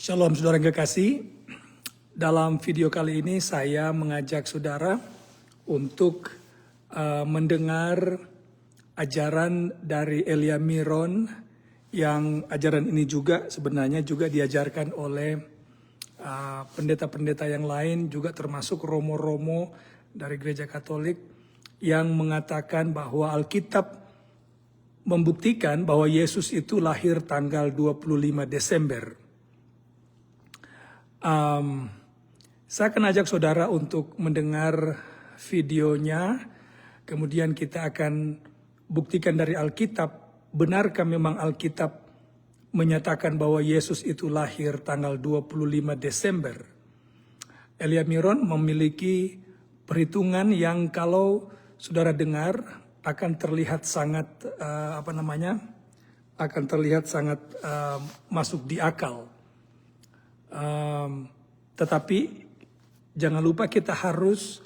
Shalom saudara yang kekasih, dalam video kali ini saya mengajak saudara untuk mendengar ajaran dari Elia Miron, yang ajaran ini juga sebenarnya juga diajarkan oleh pendeta-pendeta yang lain, juga termasuk romo-romo dari gereja Katolik yang mengatakan bahwa Alkitab membuktikan bahwa Yesus itu lahir tanggal 25 Desember. Saya akan ajak saudara untuk mendengar videonya, kemudian kita akan buktikan dari Alkitab, benarkah memang Alkitab menyatakan bahwa Yesus itu lahir tanggal 25 Desember. Elia Miron memiliki perhitungan yang kalau saudara dengar akan terlihat sangat masuk di akal. Tetapi jangan lupa kita harus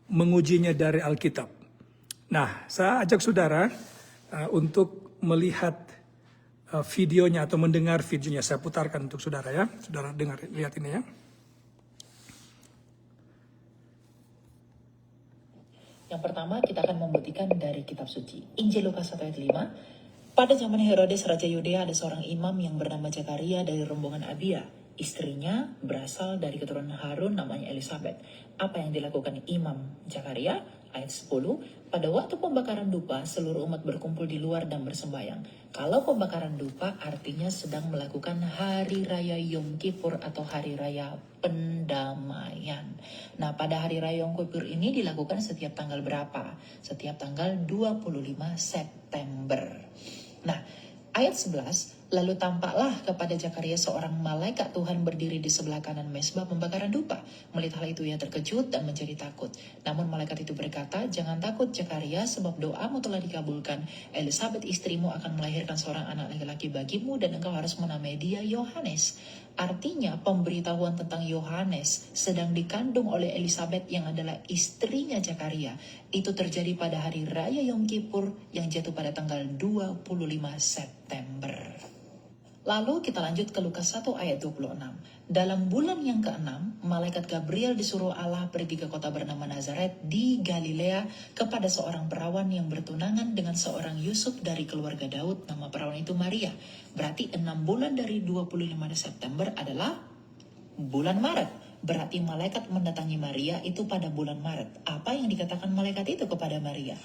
mengujinya dari Alkitab. Nah, saya ajak saudara untuk melihat videonya atau mendengar videonya. Saya putarkan untuk saudara ya. Saudara dengar, lihat ini ya. Yang pertama kita akan membuktikan dari kitab suci. Injil Lukas 1 ayat 5. Pada zaman Herodes Raja Yudea ada seorang imam yang bernama Zakaria dari rombongan Abia. Istrinya berasal dari keturunan Harun, namanya Elisabet. Apa yang dilakukan Imam Zakaria? Ayat 10. Pada waktu pembakaran dupa, seluruh umat berkumpul di luar dan bersembahyang. Kalau pembakaran dupa artinya sedang melakukan hari raya Yom Kippur atau hari raya pendamaian. Nah, pada hari raya Yom Kippur ini dilakukan setiap tanggal berapa? Setiap tanggal 25 September. Nah, ayat 11, lalu tampaklah kepada Zakaria seorang malaikat Tuhan berdiri di sebelah kanan mezbah pembakaran dupa. Melihat hal itu ia terkejut dan menjadi takut. Namun malaikat itu berkata, jangan takut Zakaria, sebab doamu telah dikabulkan. Elisabet istrimu akan melahirkan seorang anak laki-laki bagimu dan engkau harus menamai dia Yohanes. Artinya pemberitahuan tentang Yohanes sedang dikandung oleh Elisabet yang adalah istrinya Zakaria. Itu terjadi pada hari raya Yom Kippur yang jatuh pada tanggal 25 September. Lalu kita lanjut ke Lukas 1 ayat 26. Dalam bulan yang ke-6, malaikat Gabriel disuruh Allah pergi ke kota bernama Nazaret di Galilea kepada seorang perawan yang bertunangan dengan seorang Yusuf dari keluarga Daud. Nama perawan itu Maria. Berarti 6 bulan dari 25 September adalah bulan Maret. Berarti malaikat mendatangi Maria itu pada bulan Maret. Apa yang dikatakan malaikat itu kepada Maria?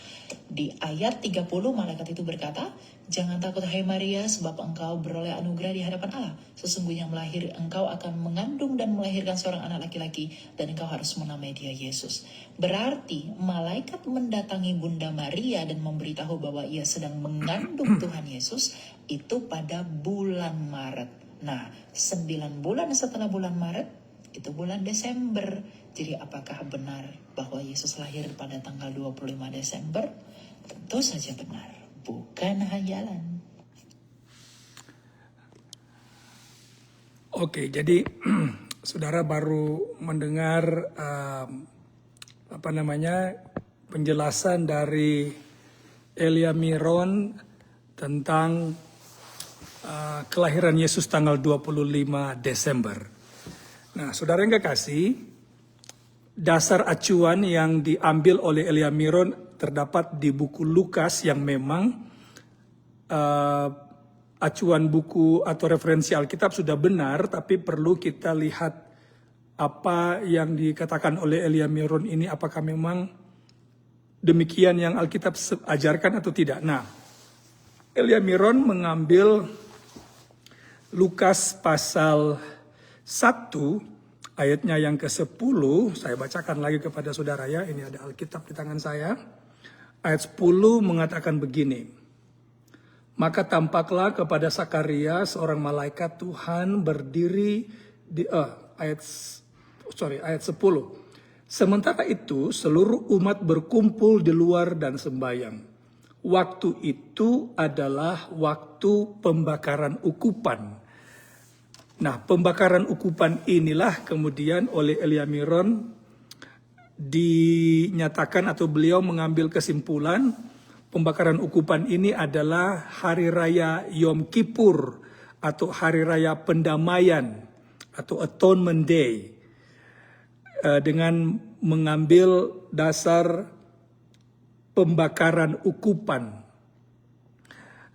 Di ayat 30 malaikat itu berkata, jangan takut hai Maria, sebab engkau beroleh anugerah di hadapan Allah. Sesungguhnya engkau akan mengandung dan melahirkan seorang anak laki-laki, dan engkau harus menamai dia Yesus. Berarti malaikat mendatangi Bunda Maria dan memberitahu bahwa ia sedang mengandung Tuhan Yesus itu pada bulan Maret. Nah, 9 bulan setelah bulan Maret, itu bulan Desember. Jadi apakah benar bahwa Yesus lahir pada tanggal 25 Desember? Tentu saja benar, bukan hayalan. Oke, jadi saudara baru mendengar penjelasan dari Elia Miron tentang kelahiran Yesus tanggal 25 Desember. Nah, saudara yang kekasih, dasar acuan yang diambil oleh Elia Miron terdapat di buku Lukas yang memang acuan buku atau referensi Alkitab sudah benar, tapi perlu kita lihat apa yang dikatakan oleh Elia Miron ini, apakah memang demikian yang Alkitab ajarkan atau tidak. Nah, Elia Miron mengambil Lukas pasal 1 ayatnya yang ke-10, saya bacakan lagi kepada saudara ya, ini ada Alkitab di tangan saya. Ayat 10 mengatakan begini. Maka tampaklah kepada Zakaria seorang malaikat Tuhan berdiri di ayat 10. Sementara itu seluruh umat berkumpul di luar dan sembahyang. Waktu itu adalah waktu pembakaran ukupan. Nah, pembakaran ukupan inilah kemudian oleh Elia Miron dinyatakan atau beliau mengambil kesimpulan pembakaran ukupan ini adalah hari raya Yom Kippur atau hari raya pendamaian atau Atonement Day dengan mengambil dasar pembakaran ukupan.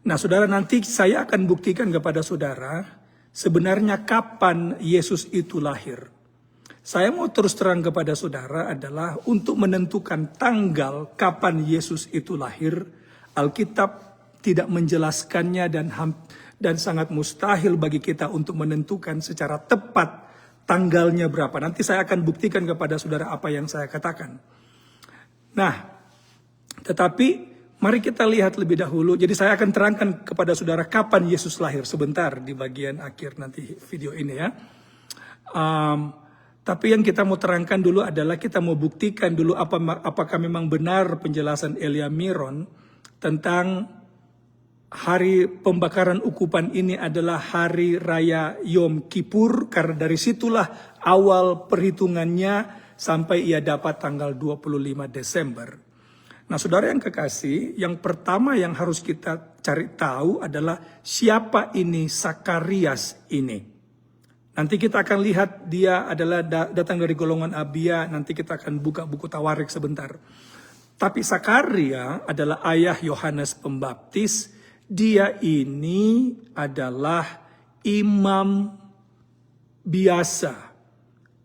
Nah, saudara, nanti saya akan buktikan kepada saudara sebenarnya kapan Yesus itu lahir. Saya mau terus terang kepada saudara adalah untuk menentukan tanggal kapan Yesus itu lahir, Alkitab tidak menjelaskannya dan sangat mustahil bagi kita untuk menentukan secara tepat tanggalnya berapa. Nanti saya akan buktikan kepada saudara apa yang saya katakan. Nah, tetapi mari kita lihat lebih dahulu. Jadi saya akan terangkan kepada saudara kapan Yesus lahir sebentar di bagian akhir nanti video ini ya. Tapi yang kita mau terangkan dulu adalah kita mau buktikan dulu apakah memang benar penjelasan Elia Miron tentang hari pembakaran ukupan ini adalah hari raya Yom Kippur, karena dari situlah awal perhitungannya sampai ia dapat tanggal 25 Desember. Nah, saudara yang kekasih, yang pertama yang harus kita cari tahu adalah siapa ini Sakarias ini. Nanti kita akan lihat dia adalah datang dari golongan Abia, nanti kita akan buka buku Tawarik sebentar. Tapi Sakaria adalah ayah Yohanes Pembaptis. Dia ini adalah imam biasa.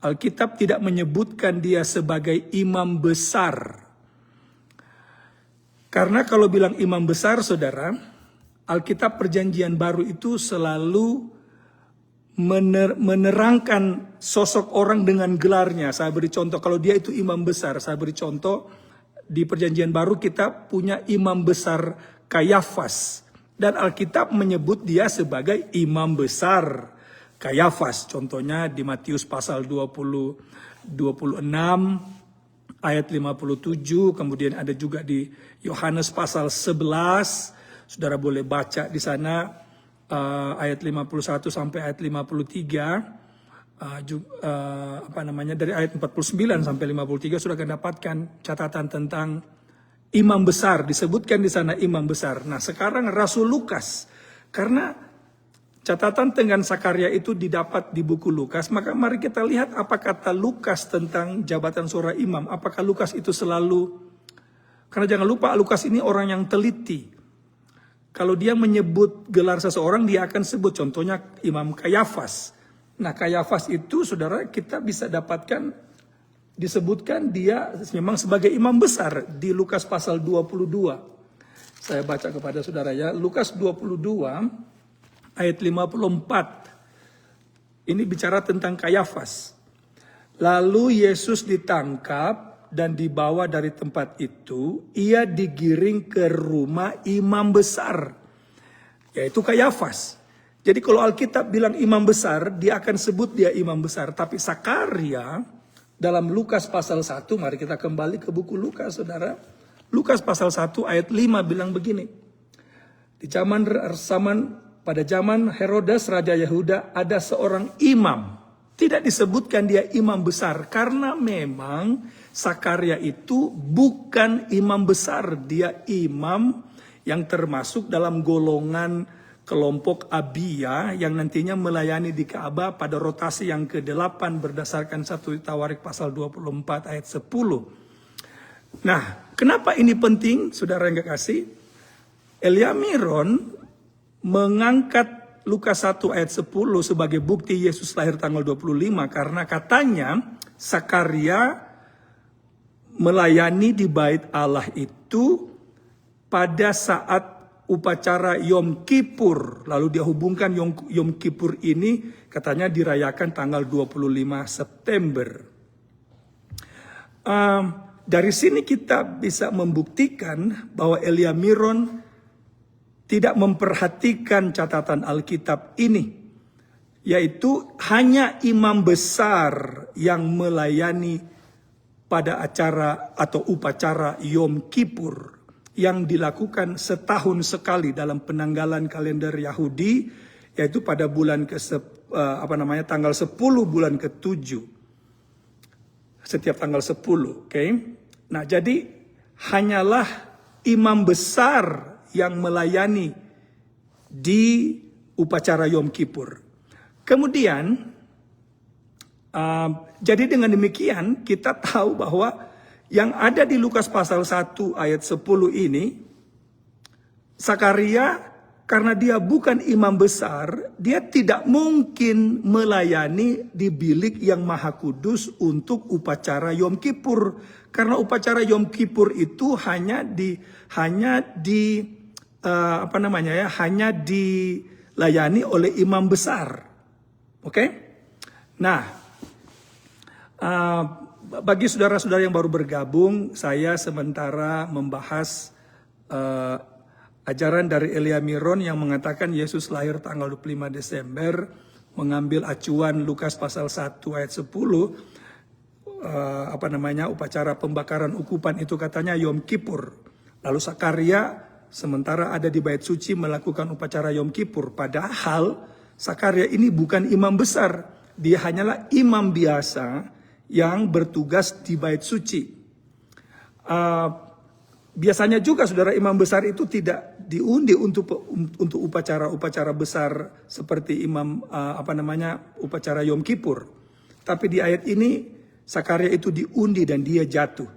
Alkitab tidak menyebutkan dia sebagai imam besar. Karena kalau bilang imam besar, saudara, Alkitab Perjanjian Baru itu selalu menerangkan sosok orang dengan gelarnya. Saya beri contoh, kalau dia itu imam besar, saya beri contoh, di Perjanjian Baru kita punya imam besar Kayafas. Dan Alkitab menyebut dia sebagai imam besar Kayafas. Contohnya di Matius pasal 26 ayat 57. Kemudian ada juga di Yohanes pasal 11. Saudara boleh baca di sana ayat 51 sampai ayat 53. Dari ayat 49 sampai 53 sudah akan dapatkan catatan tentang imam besar, disebutkan di sana imam besar. Nah, sekarang Rasul Lukas, karena catatan dengan Sakaria itu didapat di buku Lukas, maka mari kita lihat apa kata Lukas tentang jabatan seorang imam. Apakah Lukas itu selalu, karena jangan lupa Lukas ini orang yang teliti. Kalau dia menyebut gelar seseorang, dia akan sebut contohnya Imam Kayafas. Nah, Kayafas itu saudara kita bisa dapatkan disebutkan dia memang sebagai imam besar di Lukas pasal 22. Saya baca kepada saudara ya, Lukas 22 ayat 54. Ini bicara tentang Kayafas. Lalu Yesus ditangkap dan dibawa dari tempat itu, ia digiring ke rumah imam besar, yaitu Kayafas. Jadi kalau Alkitab bilang imam besar, dia akan sebut dia imam besar. Tapi Sakaria dalam Lukas pasal 1, mari kita kembali ke buku Lukas, saudara. Lukas pasal 1 ayat 5 bilang begini. Pada zaman Herodes Raja Yehuda ada seorang imam. Tidak disebutkan dia imam besar, karena memang Sakaria itu bukan imam besar. Dia imam yang termasuk dalam golongan kelompok Abia yang nantinya melayani di Ka'bah pada rotasi yang ke-8 berdasarkan 1 Tawarik pasal 24 ayat 10. Nah, kenapa ini penting, saudara yang kekasih? Elia Miron mengangkat Lukas 1 ayat 10 sebagai bukti Yesus lahir tanggal 25 karena katanya Sakaria melayani di bait Allah itu pada saat upacara Yom Kippur. Lalu dia hubungkan Yom Kippur ini katanya dirayakan tanggal 25 September. Dari sini kita bisa membuktikan bahwa Elia Miron tidak memperhatikan catatan Alkitab ini. Yaitu hanya imam besar yang melayani pada acara atau upacara Yom Kippur yang dilakukan setahun sekali dalam penanggalan kalender Yahudi, yaitu pada bulan tanggal 10 bulan ke-7. Setiap tanggal 10, oke. Nah, jadi hanyalah imam besar yang melayani di upacara Yom Kippur. Kemudian Jadi dengan demikian kita tahu bahwa yang ada di Lukas pasal 1 ayat 10 ini, Sakaria karena dia bukan imam besar, dia tidak mungkin melayani di bilik yang maha kudus untuk upacara Yom Kippur. Karena upacara Yom Kippur itu hanya dilayani oleh imam besar. Oke? Nah, bagi saudara-saudara yang baru bergabung, saya sementara membahas ajaran dari Elia Miron yang mengatakan Yesus lahir tanggal 25 Desember, mengambil acuan Lukas pasal 1 ayat 10, upacara pembakaran ukupan itu katanya Yom Kippur. Lalu Sakaria sementara ada di bait suci melakukan upacara Yom Kippur. Padahal Sakaria ini bukan imam besar, dia hanyalah imam biasa yang bertugas di bait suci. Biasanya juga saudara imam besar itu tidak diundi untuk upacara-upacara besar seperti upacara Yom Kippur. Tapi di ayat ini Sakaria itu diundi dan dia jatuh.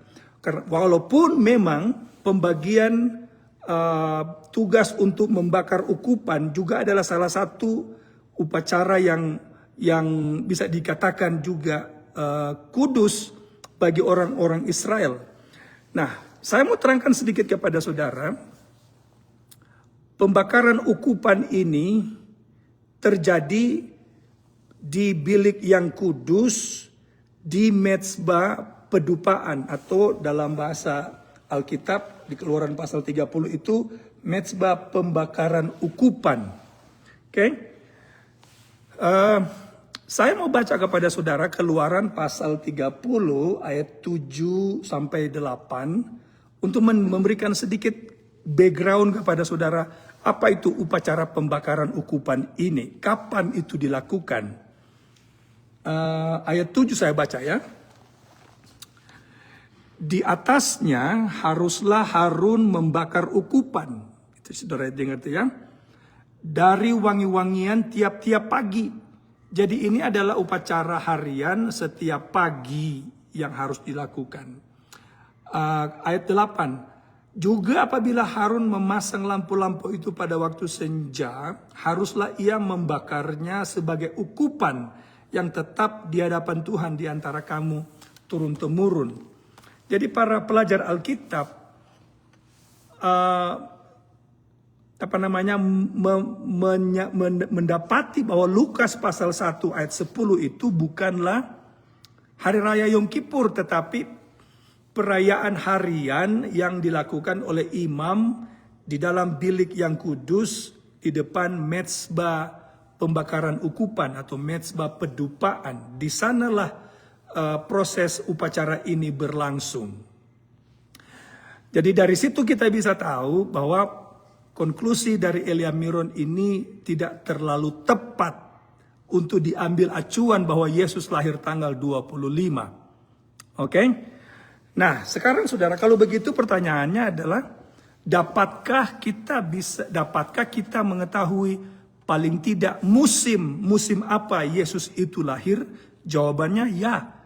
Walaupun memang pembagian tugas untuk membakar ukupan juga adalah salah satu upacara yang bisa dikatakan juga kudus bagi orang-orang Israel. Nah, saya mau terangkan sedikit kepada saudara, pembakaran ukupan ini terjadi di bilik yang kudus, di mezbah pedupaan, atau dalam bahasa Alkitab di Keluaran pasal 30 itu mezbah pembakaran ukupan. Oke? Saya mau baca kepada saudara Keluaran pasal 30 ayat 7 sampai 8 untuk memberikan sedikit background kepada saudara apa itu upacara pembakaran ukupan ini, kapan itu dilakukan. Ayat 7 saya baca ya. Di atasnya haruslah Harun membakar ukupan. Itu saudara dengar ya. Dari wangi-wangian tiap-tiap pagi. Jadi ini adalah upacara harian setiap pagi yang harus dilakukan. Ayat 8. Juga apabila Harun memasang lampu-lampu itu pada waktu senja, haruslah ia membakarnya sebagai ukupan yang tetap di hadapan Tuhan di antara kamu turun-temurun. Jadi para pelajar Alkitab mendapati bahwa Lukas pasal 1 ayat 10 itu bukanlah hari raya Yom Kippur, tetapi perayaan harian yang dilakukan oleh imam di dalam bilik yang kudus di depan mezbah pembakaran ukupan atau mezbah pedupaan. Di sanalah proses upacara ini berlangsung. Jadi dari situ kita bisa tahu bahwa konklusi dari Elia Miron ini tidak terlalu tepat untuk diambil acuan bahwa Yesus lahir tanggal 25. Oke? Nah, sekarang saudara, kalau begitu pertanyaannya adalah dapatkah kita mengetahui paling tidak musim apa Yesus itu lahir? Jawabannya ya.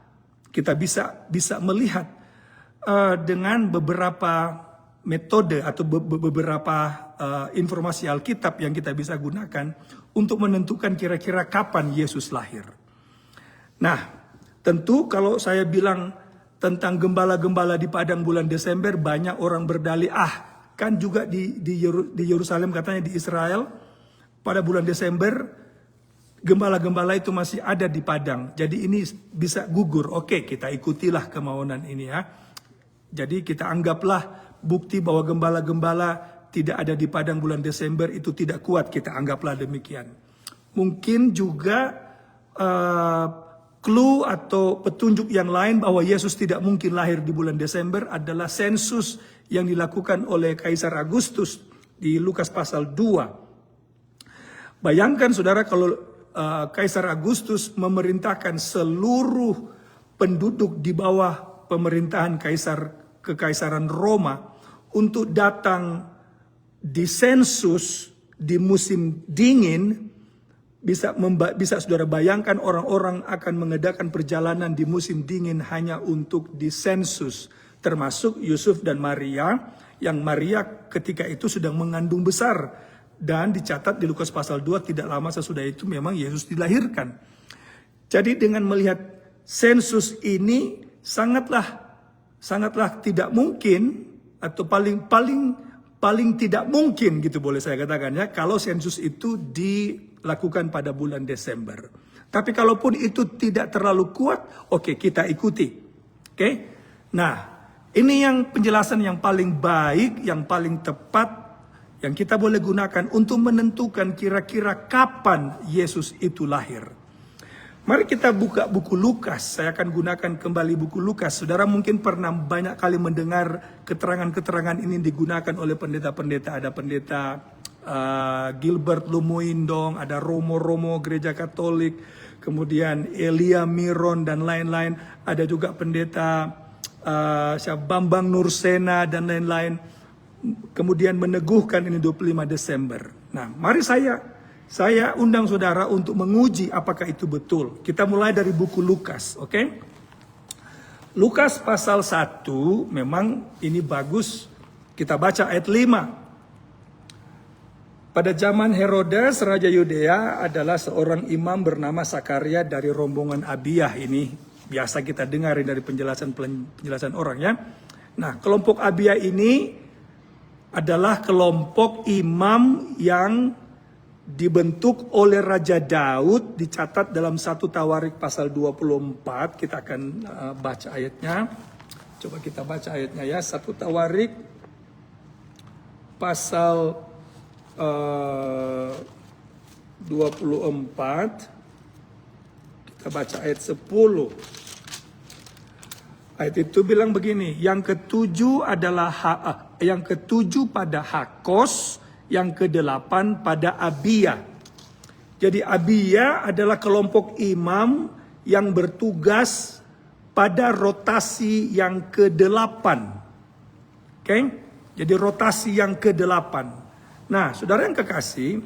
Kita bisa melihat dengan beberapa metode atau beberapa informasi Alkitab yang kita bisa gunakan untuk menentukan kira-kira kapan Yesus lahir. Nah, tentu kalau saya bilang tentang gembala-gembala di padang bulan Desember, banyak orang berdalih, kan juga di Yerusalem katanya di Israel pada bulan Desember gembala-gembala itu masih ada di padang. Jadi ini bisa gugur. Oke, kita ikutilah kemauan ini ya. Jadi kita anggaplah bukti bahwa gembala-gembala tidak ada di padang bulan Desember itu tidak kuat, kita anggaplah demikian. Mungkin juga clue atau petunjuk yang lain bahwa Yesus tidak mungkin lahir di bulan Desember adalah sensus yang dilakukan oleh Kaisar Agustus di Lukas pasal 2. Bayangkan saudara kalau Kaisar Agustus memerintahkan seluruh penduduk di bawah pemerintahan Kekaisaran Roma untuk datang di sensus di musim dingin Bisa saudara bayangkan orang-orang akan mengadakan perjalanan di musim dingin hanya untuk disensus, termasuk Yusuf dan Maria, yang Maria ketika itu sedang mengandung besar, dan dicatat di Lukas pasal 2 tidak lama sesudah itu memang Yesus dilahirkan. Jadi dengan melihat sensus ini sangatlah tidak mungkin, atau paling tidak mungkin gitu boleh saya katakan ya, kalau sensus itu dilakukan pada bulan Desember. Tapi kalaupun itu tidak terlalu kuat, oke, kita ikuti. Oke. Nah, ini yang penjelasan yang paling baik, yang paling tepat yang kita boleh gunakan untuk menentukan kira-kira kapan Yesus itu lahir. Mari kita buka buku Lukas. Saya akan gunakan kembali buku Lukas. Saudara mungkin pernah banyak kali mendengar keterangan-keterangan ini digunakan oleh pendeta-pendeta. Ada pendeta Gilbert Lumuindong, ada Romo Gereja Katolik, kemudian Elia Miron dan lain-lain. Ada juga pendeta Bambang Nursena dan lain-lain. Kemudian meneguhkan ini 25 Desember. Nah, mari saya undang saudara untuk menguji apakah itu betul. Kita mulai dari buku Lukas, oke? Lukas pasal 1, memang ini bagus. Kita baca ayat 5. Pada zaman Herodes, Raja Yudea, adalah seorang imam bernama Sakaria dari rombongan Abiyah. Ini biasa kita dengar dari penjelasan orang ya. Nah, kelompok Abiyah ini adalah kelompok imam yang dibentuk oleh Raja Daud, dicatat dalam 1 Tawarik pasal 24. Kita akan baca ayatnya. Coba kita baca ayatnya ya. 1 Tawarik pasal 24. Kita baca ayat 10. Ayat itu bilang begini, yang ketujuh pada Hakos, yang ke-8 pada Abia. Jadi Abia adalah kelompok imam yang bertugas pada rotasi yang ke-8. Oke? Jadi rotasi yang ke-8. Nah, saudara yang kekasih,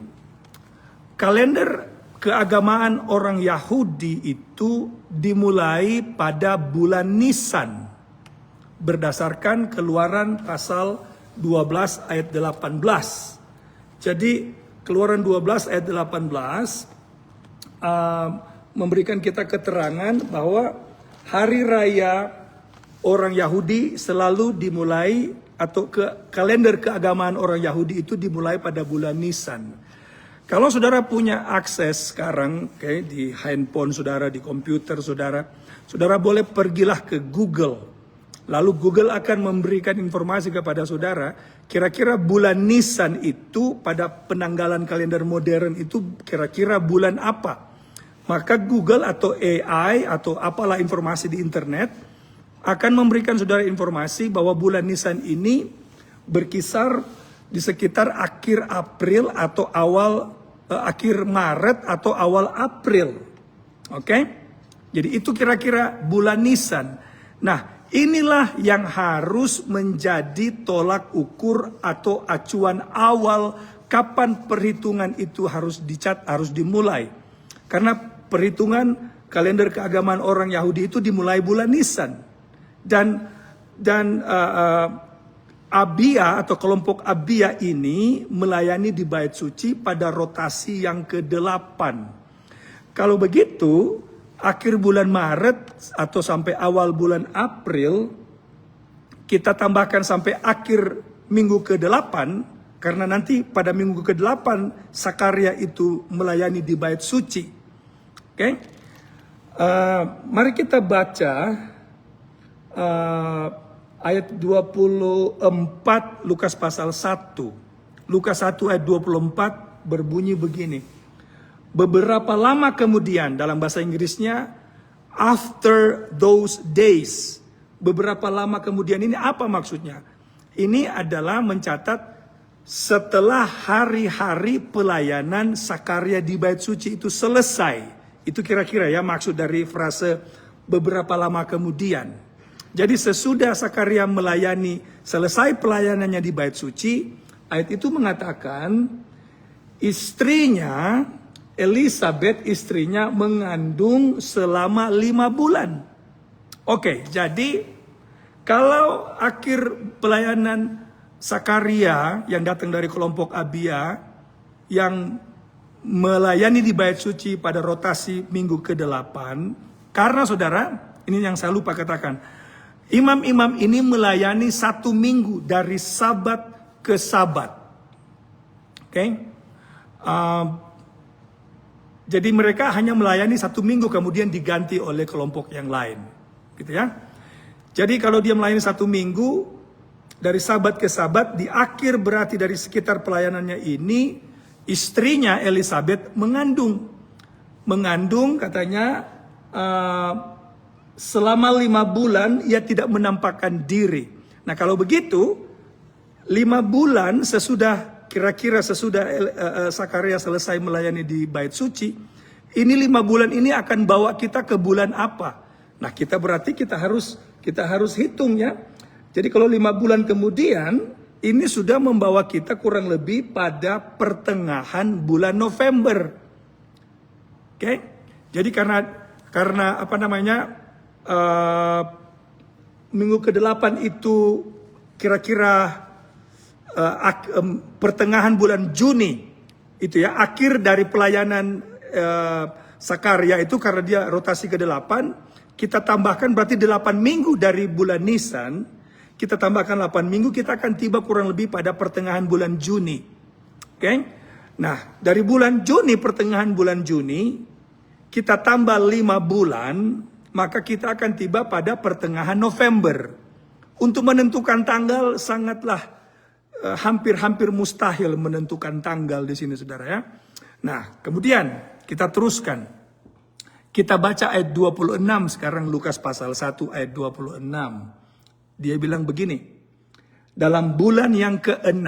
kalender keagamaan orang Yahudi itu dimulai pada bulan Nisan. Berdasarkan Keluaran pasal 12 ayat 18. Jadi Keluaran 12 ayat 18 memberikan kita keterangan bahwa hari raya orang Yahudi selalu dimulai, atau kalender keagamaan orang Yahudi itu dimulai pada bulan Nisan. Kalau saudara punya akses sekarang di handphone saudara, di komputer saudara boleh pergilah ke Google. Lalu Google akan memberikan informasi kepada saudara, kira-kira bulan Nisan itu pada penanggalan kalender modern itu kira-kira bulan apa. Maka Google atau AI atau apalah informasi di internet akan memberikan saudara informasi bahwa bulan Nisan ini berkisar di sekitar akhir April atau akhir Maret atau awal April. Oke? Jadi itu kira-kira bulan Nisan. Nah, inilah yang harus menjadi tolak ukur atau acuan awal kapan perhitungan itu harus dimulai. Karena perhitungan kalender keagamaan orang Yahudi itu dimulai bulan Nisan. Dan Abia atau kelompok Abia ini melayani di Bait Suci pada rotasi yang ke-8. Kalau begitu, akhir bulan Maret atau sampai awal bulan April, kita tambahkan sampai akhir minggu ke-8, karena nanti pada minggu ke-8 Sakaria itu melayani di Bait Suci. Oke? Mari kita baca ayat 24 Lukas pasal 1. Lukas 1 ayat 24 berbunyi begini. Beberapa lama kemudian, dalam bahasa Inggrisnya after those days. Beberapa lama kemudian ini apa maksudnya? Ini adalah mencatat setelah hari-hari pelayanan Sakaria di Bait Suci itu selesai. Itu kira-kira ya maksud dari frase beberapa lama kemudian. Jadi sesudah Sakaria selesai pelayanannya di Bait Suci, ayat itu mengatakan istrinya Elisabeth istrinya mengandung selama 5 bulan. Oke, jadi kalau akhir pelayanan Sakaria yang datang dari kelompok Abia, yang melayani di bait suci pada rotasi minggu ke-8, karena saudara, ini yang saya lupa katakan, imam-imam ini melayani 1 minggu dari sabat ke sabat. Oke? Jadi mereka hanya melayani 1 minggu kemudian diganti oleh kelompok yang lain. Gitu ya. Jadi kalau dia melayani 1 minggu dari sabat ke sabat, di akhir berarti dari sekitar pelayanannya ini, istrinya Elisabeth mengandung. Mengandung katanya selama 5 bulan ia tidak menampakkan diri. Nah kalau begitu, 5 bulan kira-kira sesudah Sakaria selesai melayani di bait suci, ini 5 bulan ini akan bawa kita ke bulan apa? Nah kita harus hitung ya. Jadi kalau 5 bulan kemudian, ini sudah membawa kita kurang lebih pada pertengahan bulan November. Oke? Jadi karena apa namanya, minggu ke-8 itu kira-kira pertengahan bulan Juni, itu ya, akhir dari pelayanan Sakaria itu, karena dia rotasi ke-8, kita tambahkan berarti 8 minggu dari bulan Nisan, kita tambahkan 8 minggu, kita akan tiba kurang lebih pada pertengahan bulan Juni. Oke? Nah, dari bulan Juni, pertengahan bulan Juni, kita tambah 5 bulan, maka kita akan tiba pada pertengahan November. Untuk menentukan tanggal sangatlah hampir-hampir mustahil menentukan tanggal di sini, saudara ya. Nah, kemudian kita teruskan. Kita baca ayat 26 sekarang, Lukas pasal 1 ayat 26. Dia bilang begini, dalam bulan yang ke-6,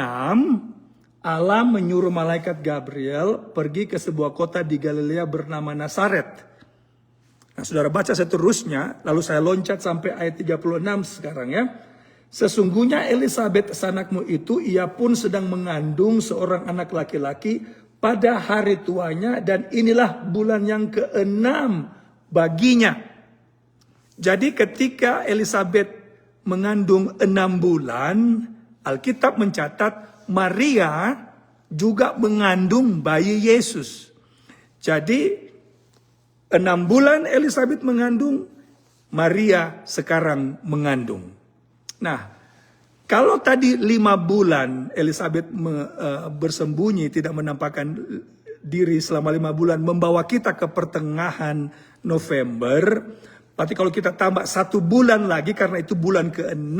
Allah menyuruh malaikat Gabriel pergi ke sebuah kota di Galilea bernama Nazaret. Nah, saudara baca seterusnya, lalu saya loncat sampai ayat 36 sekarang ya. Sesungguhnya Elisabeth sanakmu itu, ia pun sedang mengandung seorang anak laki-laki pada hari tuanya, dan inilah bulan yang ke-6 baginya. Jadi ketika Elisabeth mengandung 6 bulan, Alkitab mencatat Maria juga mengandung bayi Yesus. Jadi 6 bulan Elisabeth mengandung, Maria sekarang mengandung. Nah, kalau tadi 5 bulan Elisabeth bersembunyi, tidak menampakkan diri selama 5 bulan, membawa kita ke pertengahan November. Berarti kalau kita tambah 1 bulan lagi, karena itu bulan ke-6,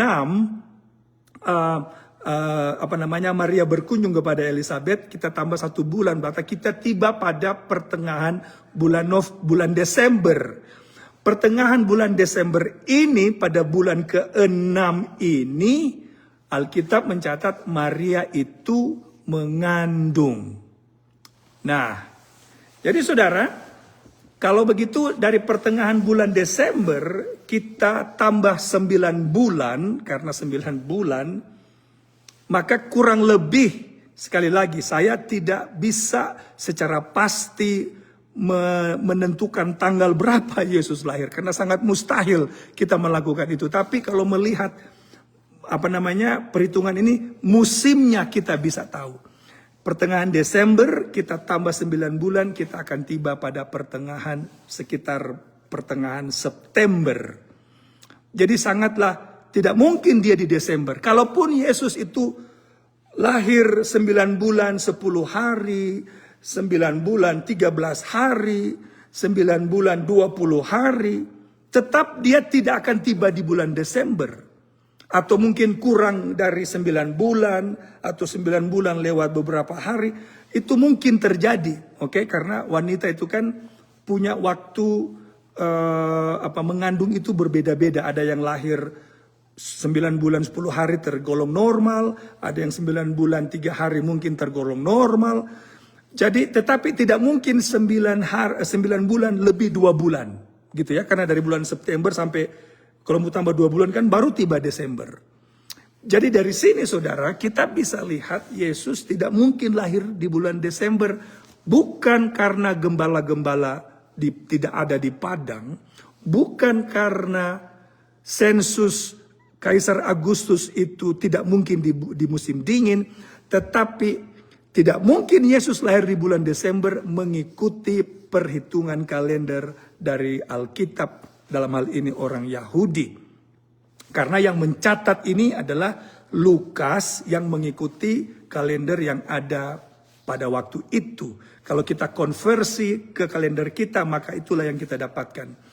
Maria berkunjung kepada Elisabeth, kita tambah 1 bulan, berarti kita tiba pada pertengahan bulan Desember. Pertengahan bulan Desember ini, pada bulan ke-6 ini, Alkitab mencatat Maria itu mengandung. Nah, jadi saudara, kalau begitu dari pertengahan bulan Desember, kita tambah 9 bulan, karena 9 bulan, maka kurang lebih, sekali lagi, saya tidak bisa secara pasti menentukan tanggal berapa Yesus lahir, karena sangat mustahil kita melakukan itu. Tapi kalau melihat perhitungan ini, musimnya kita bisa tahu. Pertengahan Desember kita tambah 9 bulan, kita akan tiba pada sekitar pertengahan September. Jadi sangatlah tidak mungkin dia di Desember. Kalaupun Yesus itu lahir 9 bulan 10 hari, 9 bulan 13 hari, 9 bulan 20 hari, tetap dia tidak akan tiba di bulan Desember. Atau mungkin kurang dari 9 bulan, atau 9 bulan lewat beberapa hari, itu mungkin terjadi. Oke, karena wanita itu kan punya waktu mengandung itu berbeda-beda. Ada yang lahir 9 bulan 10 hari tergolong normal, ada yang 9 bulan 3 hari mungkin tergolong normal. Jadi tetapi tidak mungkin 9 bulan lebih 2 bulan gitu ya, karena dari bulan September sampai kalau mau tambah 2 bulan kan baru tiba Desember. Jadi dari sini saudara, kita bisa lihat Yesus tidak mungkin lahir di bulan Desember, bukan karena gembala-gembala tidak ada di padang, bukan karena sensus Kaisar Agustus itu tidak mungkin di musim dingin, tetapi tidak mungkin Yesus lahir di bulan Desember mengikuti perhitungan kalender dari Alkitab, dalam hal ini orang Yahudi. Karena yang mencatat ini adalah Lukas yang mengikuti kalender yang ada pada waktu itu. Kalau kita konversi ke kalender kita, maka itulah yang kita dapatkan.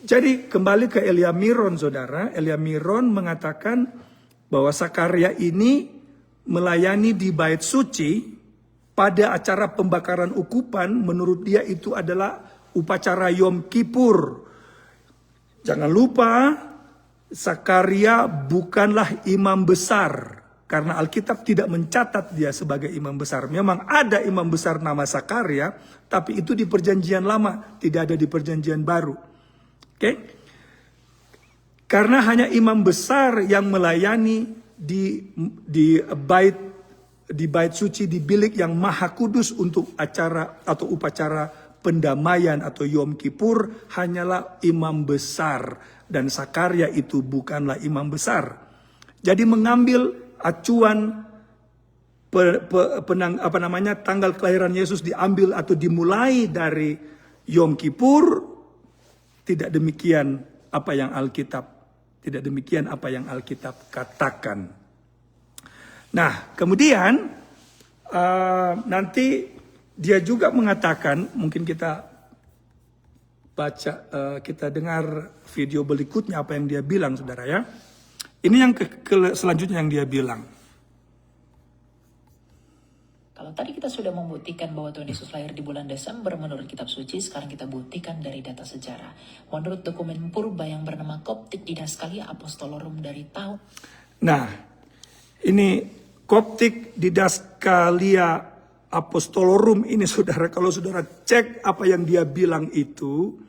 Jadi kembali ke Elia Miron, saudara. Elia Miron mengatakan bahwa Sakaria ini melayani di bait suci pada acara pembakaran ukupan. Menurut dia itu adalah upacara Yom Kippur. Jangan lupa, Sakaria bukanlah imam besar, karena Alkitab tidak mencatat dia sebagai imam besar. Memang ada imam besar nama Sakaria, tapi itu di perjanjian lama, tidak ada di perjanjian baru. Oke? Karena hanya imam besar yang melayani di bait suci, di bilik yang maha kudus untuk acara atau upacara pendamaian atau Yom Kippur, hanyalah imam besar. Dan Sakaria itu bukanlah imam besar. Jadi mengambil acuan tanggal kelahiran Yesus diambil atau dimulai dari Yom Kippur, tidak demikian apa yang Alkitab katakan. Nah, kemudian nanti dia juga mengatakan, mungkin kita kita dengar video berikutnya apa yang dia bilang, saudara ya. Ini yang selanjutnya yang dia bilang. Kalau tadi kita sudah membuktikan bahwa Tuhan Yesus lahir di bulan Desember menurut kitab suci, sekarang kita buktikan dari data sejarah. Menurut dokumen purba yang bernama Coptic Didaskalia Apostolorum dari tahun. Nah, ini Coptic Didaskalia Apostolorum ini, saudara, kalau saudara cek apa yang dia bilang itu,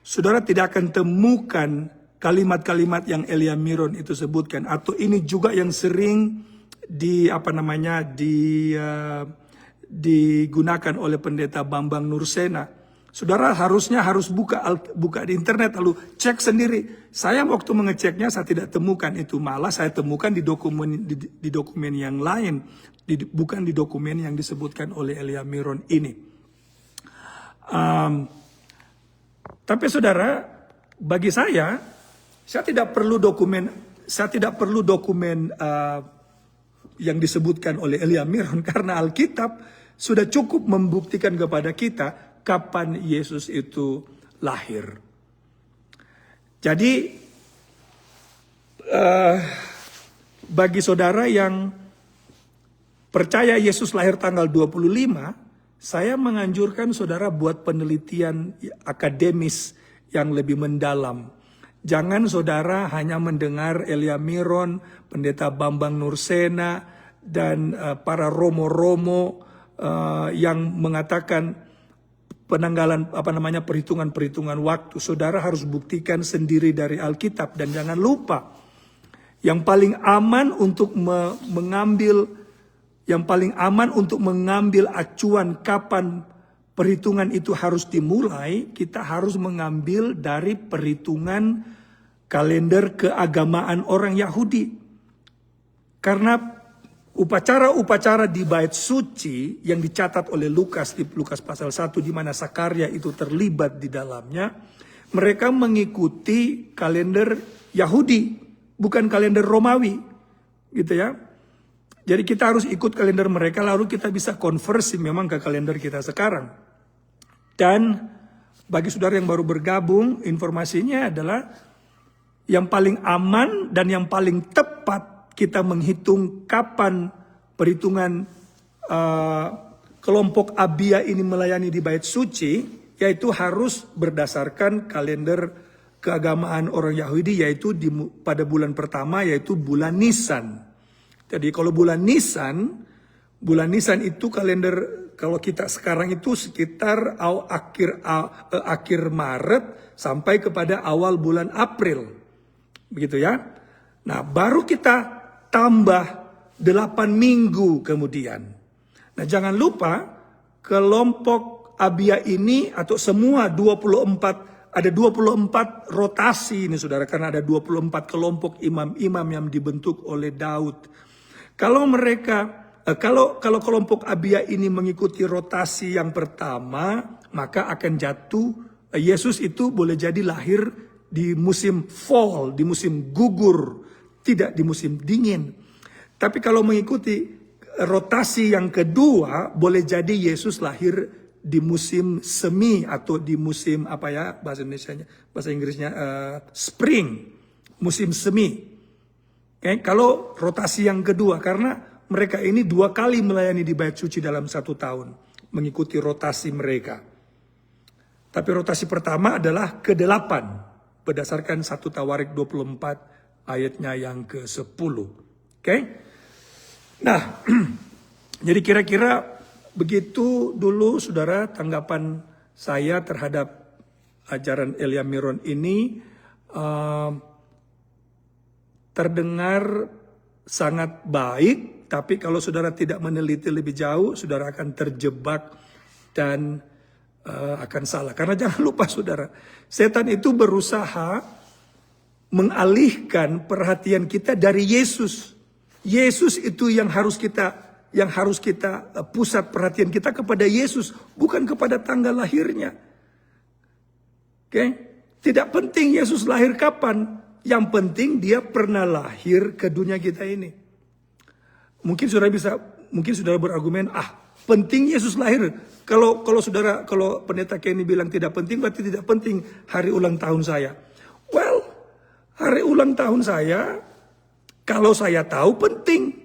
saudara tidak akan temukan kalimat-kalimat yang Elia Miron itu sebutkan. Atau ini juga yang sering digunakan oleh pendeta Bambang Nursena. Saudara harus buka di internet lalu cek sendiri. Saya waktu mengeceknya saya tidak temukan itu, malah saya temukan di dokumen yang lain, bukan di dokumen yang disebutkan oleh Elia Miron ini. Tapi saudara, bagi saya tidak perlu dokumen yang disebutkan oleh Elia Miron, karena Alkitab sudah cukup membuktikan kepada kita kapan Yesus itu lahir. Jadi bagi saudara yang percaya Yesus lahir tanggal 25, saya menganjurkan saudara buat penelitian akademis yang lebih mendalam. Jangan saudara hanya mendengar Elia Miron, pendeta Bambang Nursena, dan para romo-romo yang mengatakan perhitungan waktu. Saudara harus buktikan sendiri dari Alkitab. Dan jangan lupa, yang paling aman untuk mengambil acuan kapan perhitungan itu harus dimulai, kita harus mengambil dari perhitungan kalender keagamaan orang Yahudi. Karena upacara-upacara di bait suci yang dicatat oleh Lukas di Lukas pasal 1, di mana Sakaria itu terlibat di dalamnya, mereka mengikuti kalender Yahudi, bukan kalender Romawi, gitu ya. Jadi kita harus ikut kalender mereka, lalu kita bisa konversi memang ke kalender kita sekarang. Dan bagi saudara yang baru bergabung, informasinya adalah yang paling aman dan yang paling tepat kita menghitung kapan perhitungan kelompok Abia ini melayani di bait suci, yaitu harus berdasarkan kalender keagamaan orang Yahudi, yaitu pada bulan pertama, yaitu bulan Nisan. Jadi kalau bulan Nisan itu kalender, kalau kita sekarang itu sekitar akhir Maret sampai kepada awal bulan April. Begitu ya. Nah, baru kita tambah 8 minggu kemudian. Nah, jangan lupa kelompok Abia ini atau semua 24, ada 24 rotasi ini saudara, karena ada 24 kelompok imam-imam yang dibentuk oleh Daud. Kalau mereka, kalau kelompok Abia ini mengikuti rotasi yang pertama, maka akan jatuh, Yesus itu boleh jadi lahir di musim fall, di musim gugur, tidak di musim dingin. Tapi kalau mengikuti rotasi yang kedua, boleh jadi Yesus lahir di musim semi atau di musim apa ya bahasa Indonesianya, bahasa Inggrisnya spring, musim semi. Okay? Kalau rotasi yang kedua, karena mereka ini 2 kali melayani di Bait Suci dalam 1 tahun, mengikuti rotasi mereka. Tapi rotasi pertama adalah ke-8 berdasarkan 1 Tawarik 24 ayatnya yang ke-10. Oke? Nah, jadi kira-kira begitu dulu saudara tanggapan saya terhadap ajaran Elia Miron ini. Terdengar sangat baik, tapi kalau saudara tidak meneliti lebih jauh, saudara akan terjebak dan akan salah. Karena jangan lupa saudara, setan itu berusaha mengalihkan perhatian kita dari Yesus. Yesus itu yang harus kita pusat perhatian kita kepada Yesus, bukan kepada tanggal lahirnya. Oke? Tidak penting Yesus lahir kapan, yang penting dia pernah lahir ke dunia kita ini. Mungkin saudara berargumen, penting Yesus lahir. Kalau pendeta Kenny bilang tidak penting, berarti tidak penting hari ulang tahun saya. Well, hari ulang tahun saya, kalau saya tahu penting.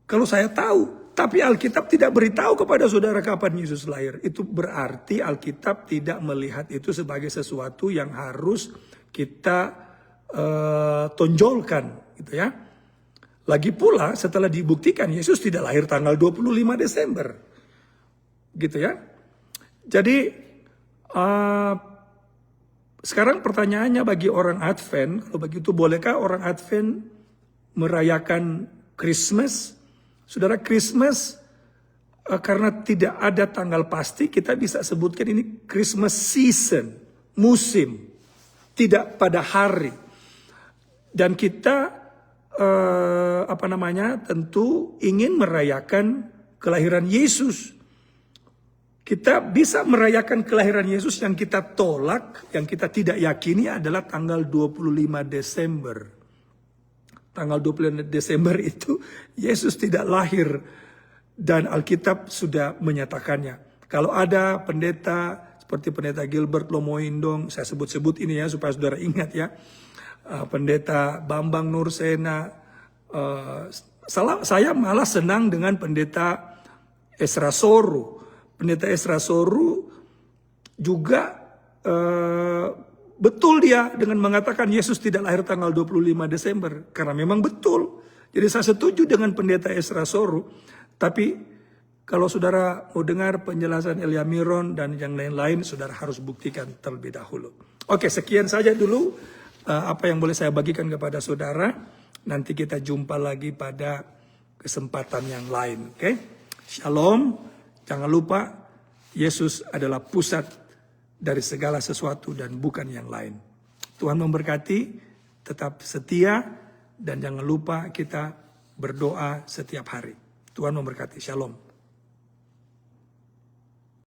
Kalau saya tahu, tapi Alkitab tidak beritahu kepada saudara kapan Yesus lahir. Itu berarti Alkitab tidak melihat itu sebagai sesuatu yang harus kita tonjolkan, gitu ya. Lagi pula setelah dibuktikan Yesus tidak lahir tanggal 25 Desember. Gitu ya. Jadi sekarang pertanyaannya bagi orang Advent, kalau begitu bolehkah orang Advent merayakan Christmas? Saudara, Christmas karena tidak ada tanggal pasti, kita bisa sebutkan ini Christmas season, musim, tidak pada hari. Dan kita tentu ingin merayakan kelahiran Yesus. Kita bisa merayakan kelahiran Yesus, yang kita tolak, yang kita tidak yakini adalah tanggal 25 Desember. Tanggal 25 Desember itu Yesus tidak lahir, dan Alkitab sudah menyatakannya. Kalau ada pendeta seperti pendeta Gilbert Lomoindong, saya sebut-sebut ini ya supaya saudara ingat ya. Pendeta Bambang Nursena, saya malah senang dengan pendeta Esra Soru. Pendeta Esra Soru juga betul dia dengan mengatakan Yesus tidak lahir tanggal 25 Desember. Karena memang betul. Jadi saya setuju dengan pendeta Esra Soru. Tapi kalau saudara mau dengar penjelasan Elia Miron dan yang lain-lain, saudara harus buktikan terlebih dahulu. Oke, sekian saja dulu apa yang boleh saya bagikan kepada saudara. Nanti kita jumpa lagi pada kesempatan yang lain. Oke? Shalom. Jangan lupa Yesus adalah pusat dari segala sesuatu dan bukan yang lain. Tuhan memberkati, tetap setia, dan jangan lupa kita berdoa setiap hari. Tuhan memberkati. Shalom.